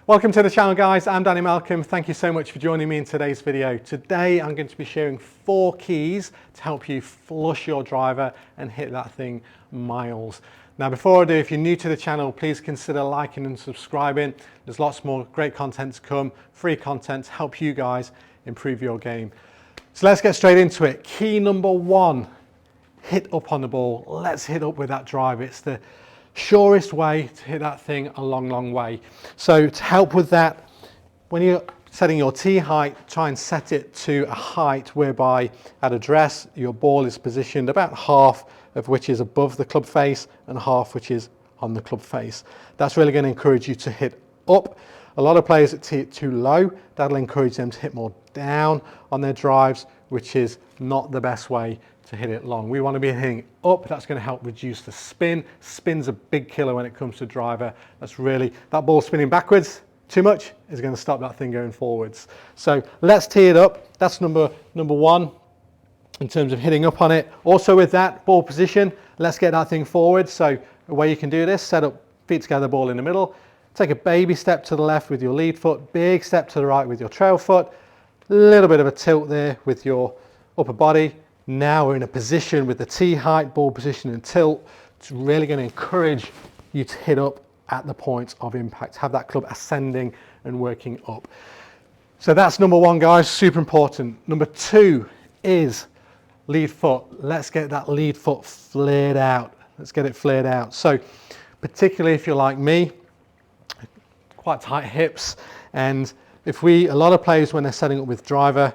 Welcome to the channel, guys. I'm Danny Malcolm. Thank you so much for joining me in today's video. Today I'm going to be sharing 4 keys to help you flush your driver and hit that thing miles. Now before I do, if you're new to the channel, please consider liking and subscribing. There's lots more great content to come, free content to help you guys improve your game. So let's get straight into it. Key number 1, hit up on the ball. Let's hit up with that drive. It's the surest way to hit that thing a long way. So to help with that, when you're setting your tee height, try and set it to a height whereby at address your ball is positioned about half of which is above the club face and half which is on the club face. That's really going to encourage you to hit up. A lot of players that tee it too low, that'll encourage them to hit more down on their drives, which is not the best way to hit it long. We want to be hitting up. That's going to help reduce the spin. Spin's a big killer when it comes to driver. That's really, that ball spinning backwards too much is going to stop that thing going forwards. So let's tee it up. That's number 1 in terms of hitting up on it. Also with that ball position, let's get that thing forward. So the way you can do this, set up feet together, ball in the middle, take a baby step to the left with your lead foot, big step to the right with your trail foot, a little bit of a tilt there with your upper body. Now we're in a position with the tee height, ball position and tilt. It's really going to encourage you to hit up at the point of impact, have that club ascending and working up. So that's number 1, guys, super important. Number 2 is lead foot. Let's get that lead foot flared out. Let's get it flared out. So particularly if you're like me, quite tight hips, and a lot of players when they're setting up with driver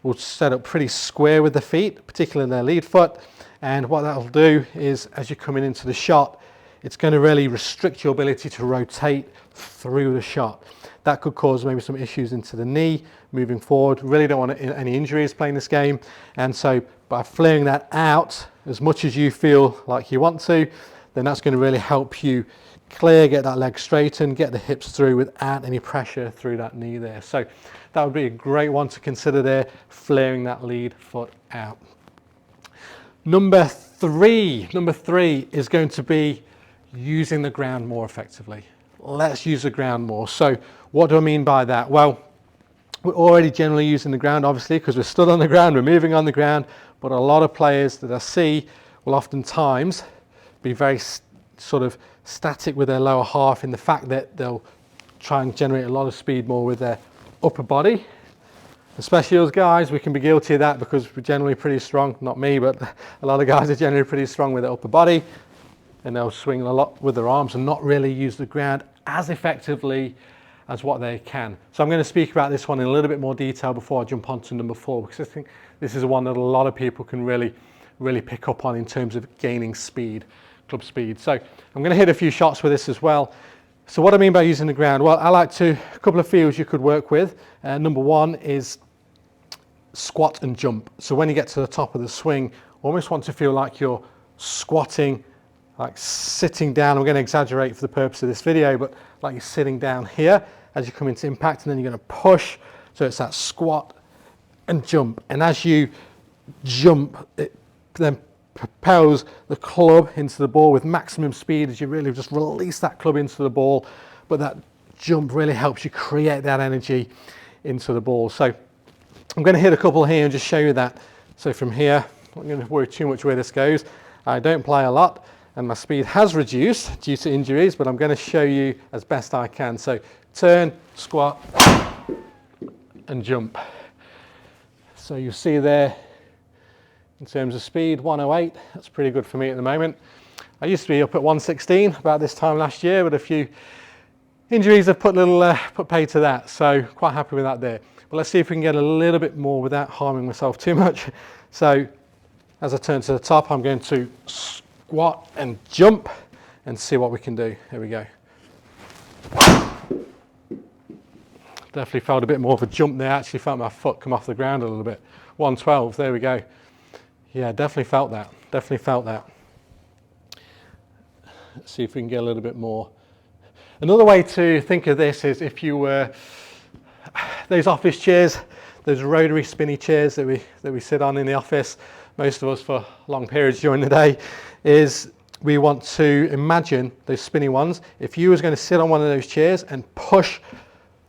will set up pretty square with the feet, particularly their lead foot. And what that'll do is as you're coming into the shot, it's going to really restrict your ability to rotate through the shot. That could cause maybe some issues into the knee moving forward. Really don't want any injuries playing this game. And so by flaring that out as much as you feel like you want to, then that's going to really help you clear, get that leg straightened, get the hips through without any pressure through that knee there. So that would be a great one to consider there, flaring that lead foot out. Number three is going to be using the ground more effectively. Let's use the ground more. So what do I mean by that? Well, we're already generally using the ground, obviously, because we're stood on the ground, we're moving on the ground, but a lot of players that I see will oftentimes be very sort of static with their lower half in the fact that they'll try and generate a lot of speed more with their upper body. Especially us guys, we can be guilty of that because we're generally pretty strong. Not me, but a lot of guys are generally pretty strong with their upper body, and they'll swing a lot with their arms and not really use the ground as effectively as what they can. So I'm going to speak about this one in a little bit more detail before I jump on to number 4, because I think this is one that a lot of people can really pick up on in terms of gaining speed, club speed. So I'm going to hit a few shots with this as well. So what I mean by using the ground, well, I like a couple of fields you could work with. Number 1 is squat and jump. So when you get to the top of the swing, almost want to feel like you're squatting, like sitting down. I'm going to exaggerate for the purpose of this video, but like you're sitting down here as you come into impact, and then you're going to push. So it's that squat and jump. And as you jump, it then propels the club into the ball with maximum speed as you really just release that club into the ball. But that jump really helps you create that energy into the ball. So I'm going to hit a couple here and just show you that. So from here, I'm not going to worry too much where this goes. I don't play a lot and my speed has reduced due to injuries, but I'm going to show you as best I can. So turn, squat and jump. So you see there, in terms of speed, 108, that's pretty good for me at the moment. I used to be up at 116 about this time last year, but a few injuries have put paid to that, so quite happy with that there. But let's see if we can get a little bit more without harming myself too much. So as I turn to the top, I'm going to squat and jump and see what we can do. Here we go. Definitely felt a bit more of a jump there. Actually felt my foot come off the ground a little bit. 112, there we go. Yeah, definitely felt that. Definitely felt that. Let's see if we can get a little bit more. Another way to think of this is if you were those office chairs, those rotary spinny chairs that we sit on in the office, most of us for long periods during the day, is we want to imagine those spinny ones. If you was going to sit on one of those chairs and push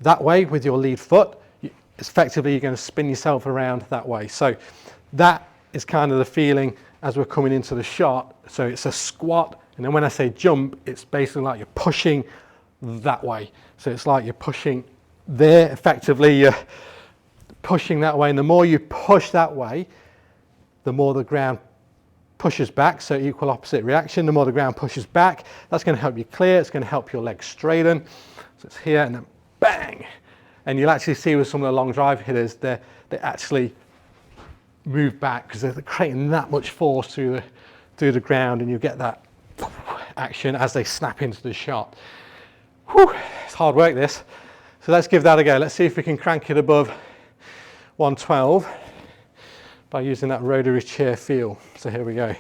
that way with your lead foot, effectively you're going to spin yourself around that way. So that is kind of the feeling as we're coming into the shot. So it's a squat, and then when I say jump, it's basically like you're pushing that way. So it's like you're pushing there, effectively you're pushing that way, and the more you push that way, the more the ground pushes back. So equal opposite reaction. The more the ground pushes back, that's going to help you clear, it's going to help your legs straighten. So it's here and then bang, and you'll actually see with some of the long drive hitters, they actually move back because they're creating that much force through the ground, and you get that action as they snap into the shot. Whew, it's hard work this. So let's give that a go. Let's see if we can crank it above 112 by using that rotary chair feel. So here we go.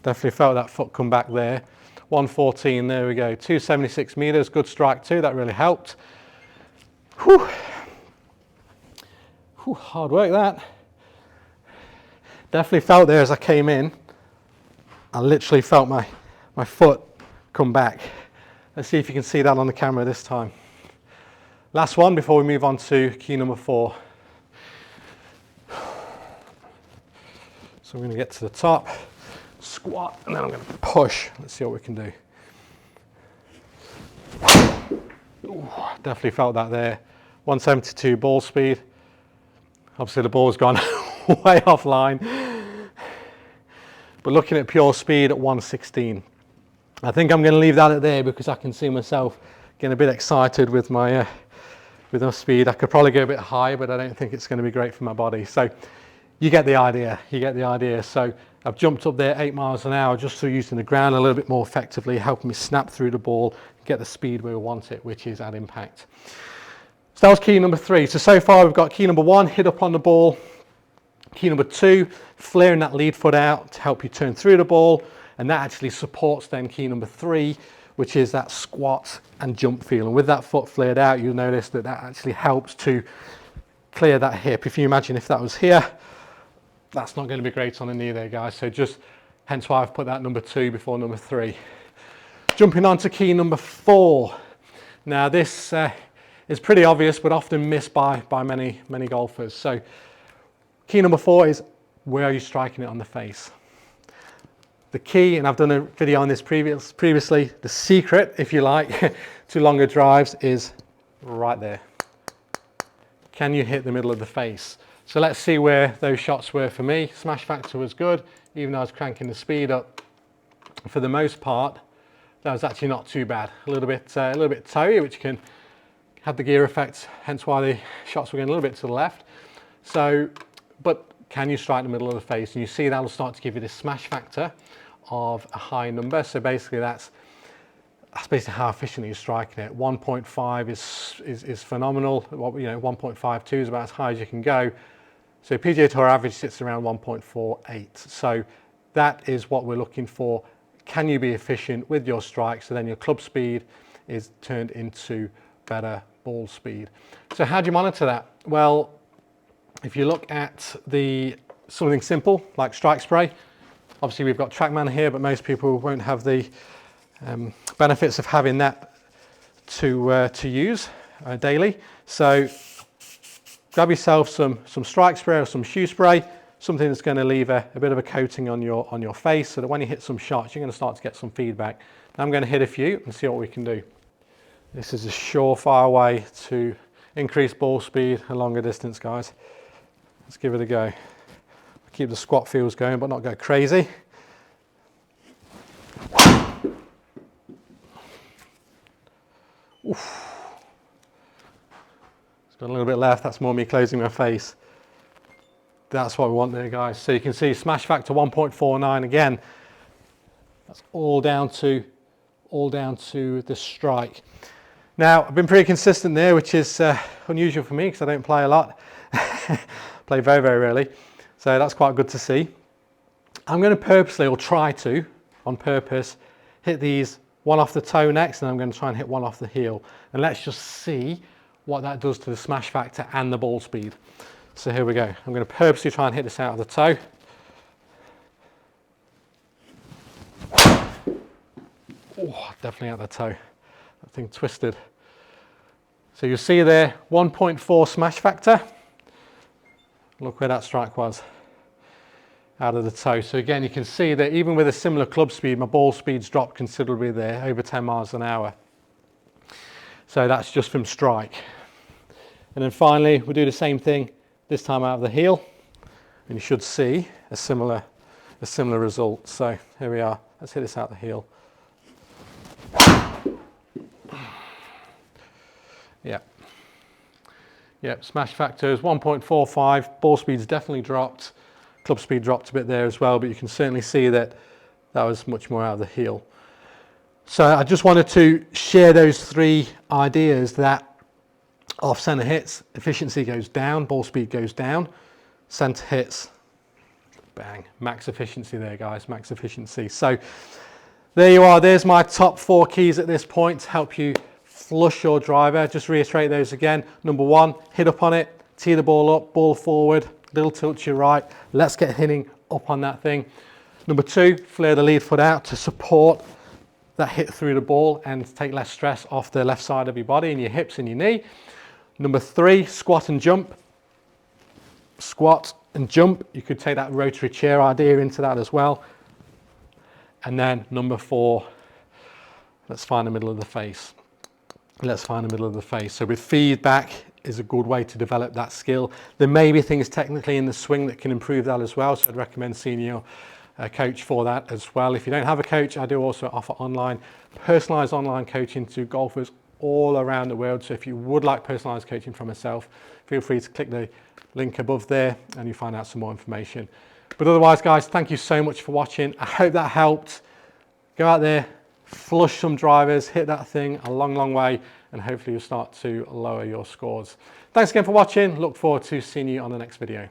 Definitely felt that foot come back there. 114, there we go. 276 meters, good strike too, that really helped. Whew. Whew, hard work that. Definitely felt there as I came in, I literally felt my foot come back. Let's see if you can see that on the camera this time. Last one before we move on to key number 4. So I'm going to get to the top, squat, and then I'm going to push. Let's see what we can do. Ooh, definitely felt that there. 172 ball speed. Obviously the ball's gone way offline. But looking at pure speed at 116. I think I'm going to leave that at there because I can see myself getting a bit excited with my speed. I could probably go a bit higher, but I don't think it's going to be great for my body. So you get the idea. You get the idea. So I've jumped up there 8 miles an hour just through using the ground a little bit more effectively, helping me snap through the ball, get the speed where we want it, which is at impact. So that was key number 3. So far we've got key number 1, hit up on the ball. Key number 2, flaring that lead foot out to help you turn through the ball. And that actually supports then key number 3, which is that squat and jump feel. And with that foot flared out, you'll notice that that actually helps to clear that hip. If you imagine if that was here, that's not going to be great on the knee there, guys. So just hence why I've put that number 2 before number 3. Jumping on to key number 4. Now this is pretty obvious, but often missed by many golfers. So key number 4 is, where are you striking it on the face? The key, and I've done a video on this previously, the secret, if you like, to longer drives is right there. Can you hit the middle of the face? So let's see where those shots were for me. Smash factor was good, even though I was cranking the speed up. For the most part, that was actually not too bad. A little bit toey, which can have the gear effect, hence why the shots were going a little bit to the left. So, but can you strike the middle of the face? And you see that'll start to give you this smash factor of a high number. So basically that's basically how efficiently you're striking it. 1.5 is phenomenal. 1.52 is about as high as you can go. So PGA Tour average sits around 1.48. So that is what we're looking for. Can you be efficient with your strike? So then your club speed is turned into better ball speed. So how do you monitor that? Well, if you look at something simple like strike spray, obviously we've got TrackMan here, but most people won't have the benefits of having that to use daily. So grab yourself some strike spray or some shoe spray, something that's going to leave a bit of a coating on your face, so that when you hit some shots, you're going to start to get some feedback. Now I'm going to hit a few and see what we can do. This is a surefire way to increase ball speed a longer distance, guys. Let's give it a go. Keep the squat feels going, but not go crazy. Oof. It's got a little bit left. That's more me closing my face. That's what we want there, guys. So you can see smash factor 1.49 again. That's all down to the strike. Now I've been pretty consistent there, which is unusual for me because I don't play a lot. Play very, very rarely. So that's quite good to see. I'm going to purposely, or try to, on purpose, hit these one off the toe next, and I'm going to try and hit one off the heel. And let's just see what that does to the smash factor and the ball speed. So here we go. I'm going to purposely try and hit this out of the toe. Oh, definitely at the toe. That thing twisted. So you'll see there, 1.4 smash factor. Look where that strike was, out of the toe. So again, you can see that even with a similar club speed, my ball speed's dropped considerably there, over 10 miles an hour. So that's just from strike. And then finally, we'll do the same thing, this time out of the heel. And you should see a similar result. So here we are, let's hit this out the heel. Yep, smash factor is 1.45, ball speed's definitely dropped, club speed dropped a bit there as well, but you can certainly see that that was much more out of the heel. So I just wanted to share those three ideas that off centre hits, efficiency goes down, ball speed goes down, centre hits, bang, max efficiency there guys, max efficiency. So there you are, there's my top 4 keys at this point to help you flush your driver. Just reiterate those again. Number 1, hit up on it, tee the ball up, ball forward, little tilt to your right. Let's get hitting up on that thing. Number 2, flare the lead foot out to support that hit through the ball and take less stress off the left side of your body and your hips and your knee. Number 3, squat and jump. Squat and jump. You could take that rotary chair idea into that as well. And then number 4, let's find the middle of the face. Let's find the middle of the face. So with feedback is a good way to develop that skill. There may be things technically in the swing that can improve that as well. So I'd recommend seeing your coach for that as well. If you don't have a coach, I do also offer personalised online coaching to golfers all around the world. So if you would like personalised coaching from myself, feel free to click the link above there and you find out some more information. But otherwise guys, thank you so much for watching. I hope that helped. Go out there, flush some drivers, hit that thing a long way, and hopefully you'll start to lower your scores. Thanks again for watching. Look forward to seeing you on the next video.